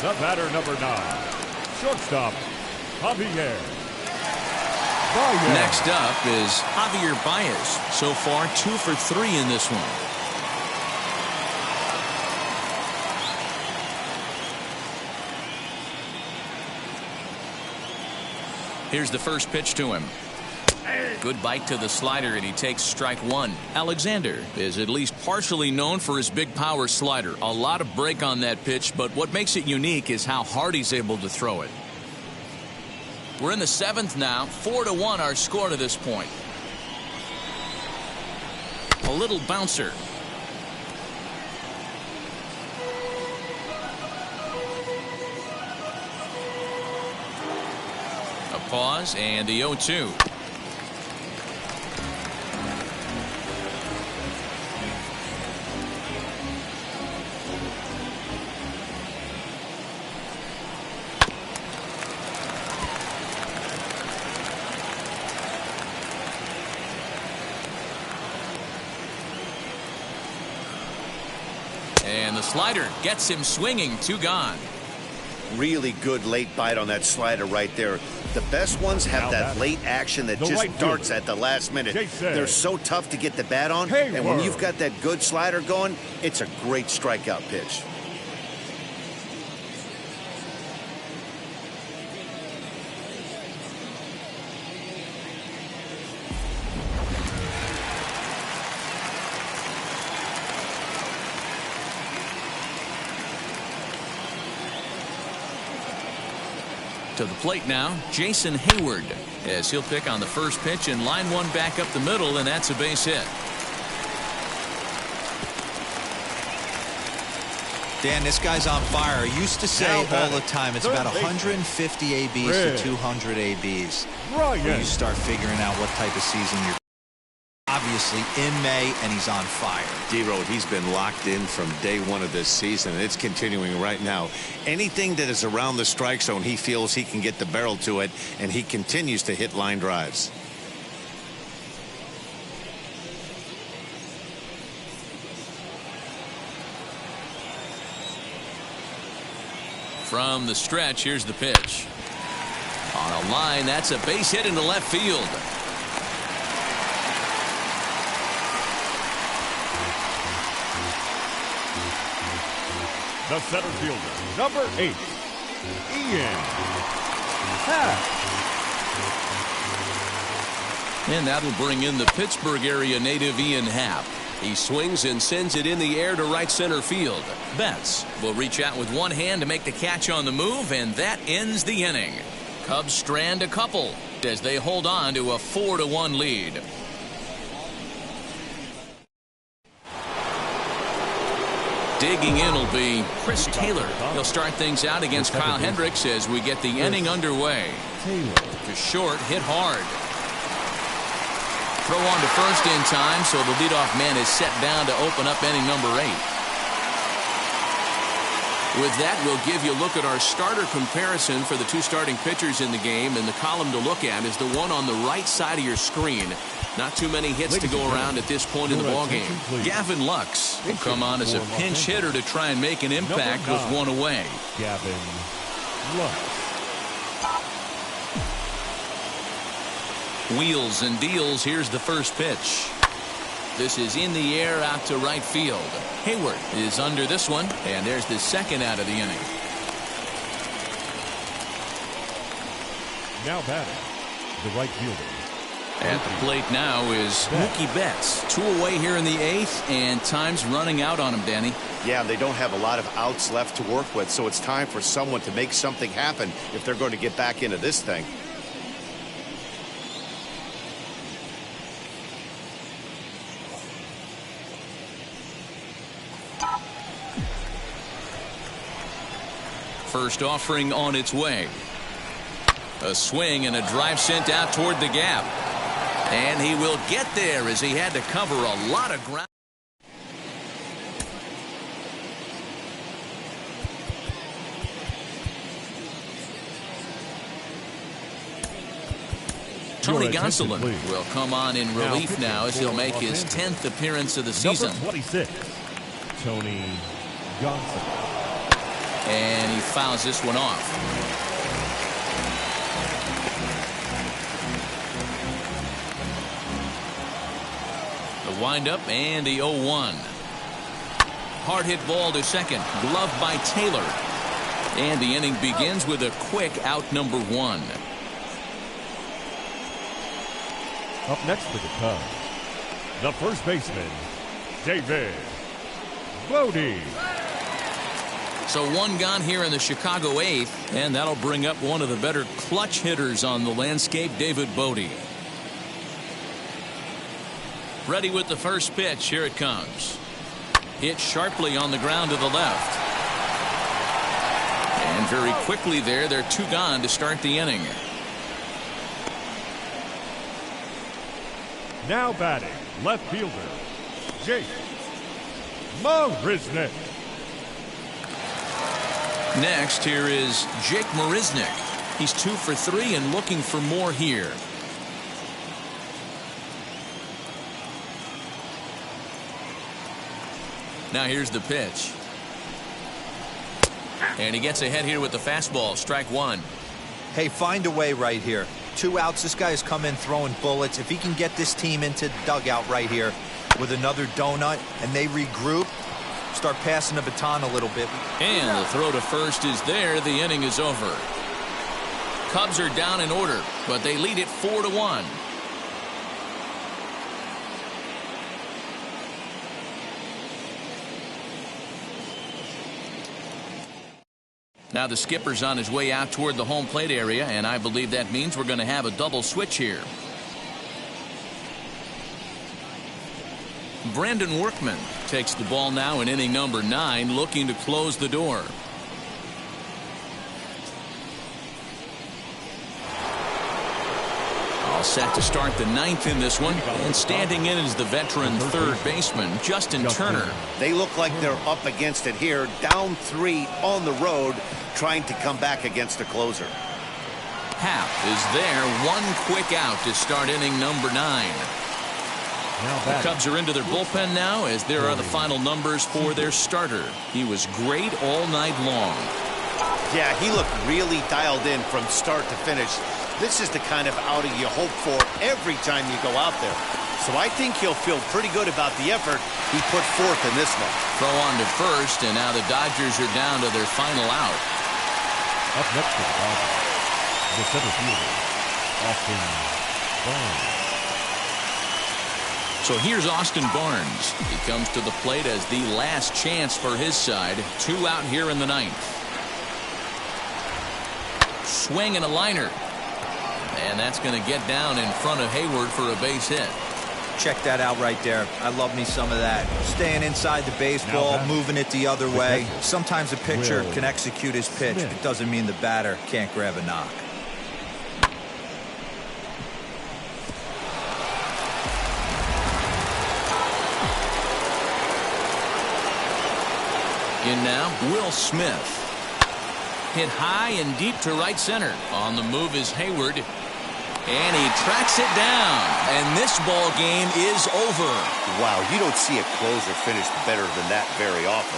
S4: the batter number 9, shortstop, Javier Baez.
S1: Next up is Javier Baez. So far 2 for 3 in this one. Here's the first pitch to him. Good bite to the slider, and he takes strike 1. Alexander is at least partially known for his big power slider. A lot of break on that pitch, but what makes it unique is how hard he's able to throw it. We're in the 7th now. 4-1 our score to this point. A little bouncer. A pause and the 0-2. And the slider gets him swinging. 2 gone.
S2: Really good late bite on that slider right there. The best ones have that late action that just darts at the last minute. They're so tough to get the bat on, and when you've got that good slider going, it's a great strikeout pitch.
S1: To the plate now, Jason Hayward, as he'll pick on the first pitch and line one back up the middle, and that's a base hit.
S3: Dan, this guy's on fire. I used to say all the time it's about 150 ABs to 200 ABs. When you start figuring out what type of season you're obviously in May, and he's on fire.
S2: D-Road, he's been locked in from day one of this season, and it's continuing right now. Anything that is around the strike zone, he feels he can get the barrel to it, and he continues to hit line drives.
S1: From the stretch, here's the pitch. On a line, that's a base hit into left field.
S4: The center fielder, number 8, Ian Happ.
S1: And that'll bring in the Pittsburgh area native Ian Happ. He swings and sends it in the air to right center field. Betts will reach out with one hand to make the catch on the move, and that ends the inning. Cubs strand a couple as they hold on to a 4-1 lead. Digging in will be Chris Taylor. He'll start things out against Kyle Hendricks as we get the inning underway. To short, hit hard. Throw on to first in time, so the leadoff man is set down to open up inning number 8. With that, we'll give you a look at our starter comparison for the 2 starting pitchers in the game, and the column to look at is the one on the right side of your screen. Not too many hits to go around at this point in the ballgame. Gavin Lux will come on as a pinch hitter to try and make an impact with one away.
S4: Gavin Lux.
S1: Wheels and deals. Here's the first pitch. This is in the air out to right field. Hayward is under this one, and there's the second out of the inning.
S4: Now batting, the right fielder,
S1: At the plate now is Mookie Betts. 2 away here in the 8th, and time's running out on him, Danny.
S2: Yeah, they don't have a lot of outs left to work with, so it's time for someone to make something happen if they're going to get back into this thing.
S1: First offering on its way. A swing and a drive sent out toward the gap. And he will get there as he had to cover a lot of ground. Tony Gonsolin will come on in relief now as he'll make his 10th appearance of the season.
S4: Number 26, Tony Gonsolin.
S1: And he fouls this one off. The windup and the 0-1. Hard hit ball to second. Glove by Taylor. And the inning begins with a quick out number 1.
S4: Up next for the Cubs, the first baseman, David Bote.
S1: So 1 gone here in the Chicago 8th, and that'll bring up one of the better clutch hitters on the landscape, David Bote. Ready with the first pitch. Here it comes. Hit sharply on the ground to the left. And very quickly there, they're 2 gone to start the inning.
S4: Now batting, left fielder, Jake Mariznick.
S1: Next, here is Jake Mariznick. He's 2 for 3 and looking for more here. Now here's the pitch. And he gets ahead here with the fastball. Strike 1.
S3: Hey, find a way right here. 2 outs. This guy has come in throwing bullets. If he can get this team into the dugout right here with another donut and they regroup, start passing the baton a little bit.
S1: And the throw to first is there. The inning is over. Cubs are down in order, but they lead it 4-1. Now the skipper's on his way out toward the home plate area, and I believe that means we're going to have a double switch here. Brandon Workman takes the ball now in inning number 9, looking to close the door. All set to start the 9th in this one, and standing in is the veteran third baseman, Justin Turner.
S2: They look like they're up against it here, down 3 on the road, trying to come back against the closer.
S1: Happ is there. 1 quick out to start inning number 9. The Cubs are into their bullpen now, as there are the final numbers for their starter. He was great all night long.
S2: Yeah, he looked really dialed in from start to finish. This is the kind of outing you hope for every time you go out there. So I think he'll feel pretty good about the effort he put forth in this one.
S1: Throw on to first, and now the Dodgers are down to their final out.
S4: Up next for the Dodgers, the center fielder, Austin Barnes.
S1: So here's Austin Barnes. He comes to the plate as the last chance for his side. 2 out here in the 9th. Swing and a liner. And that's going to get down in front of Hayward for a base hit.
S3: Check that out right there. I love me some of that. Staying inside the baseball, moving it the other way. Sometimes a pitcher can execute his pitch. It doesn't mean the batter can't grab a knock.
S1: In now, Will Smith. Hit high and deep to right center. On the move is Hayward. And he tracks it down. And this ball game is over.
S2: Wow, you don't see a closer finish better than that very often.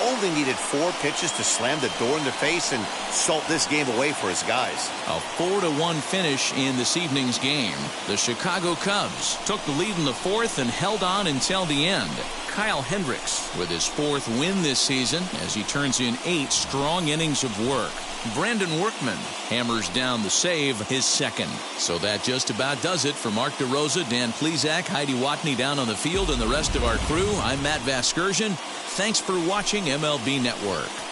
S2: Only needed 4 pitches to slam the door in the face and salt this game away for his guys.
S1: A 4-1 finish in this evening's game. The Chicago Cubs took the lead in the 4th and held on until the end. Kyle Hendricks with his 4th win this season as he turns in 8 strong innings of work. Brandon Workman hammers down the save, his 2nd. So that just about does it for Mark DeRosa, Dan Plesac, Heidi Watney down on the field, and the rest of our crew. I'm Matt Vasgersian. Thanks for watching MLB Network.